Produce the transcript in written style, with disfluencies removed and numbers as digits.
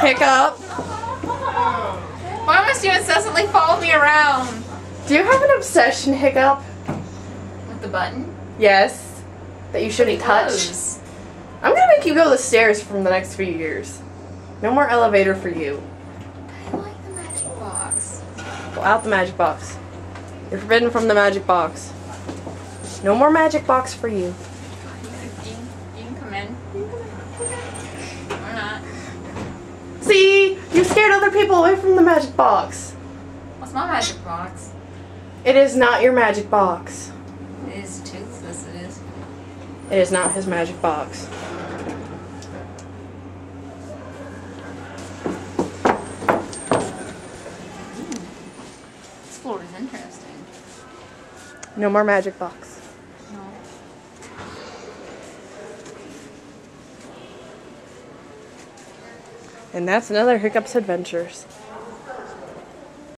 Hiccup. Why must you incessantly follow me around? Do you have an obsession, Hiccup? With the button? Yes. That you shouldn't touch? Close. I'm gonna make you go the stairs from the next few years. No more elevator for you. I like the magic box. Go out the magic box. You're forbidden from the magic box. No more magic box for you. You can come in. Or not. See? You scared other people away from the magic box. What's my magic box? It is not your magic box. It is toothless, it is. It is not his magic box. This floor is interesting. No more magic box. No. And that's another Hiccup's Adventures.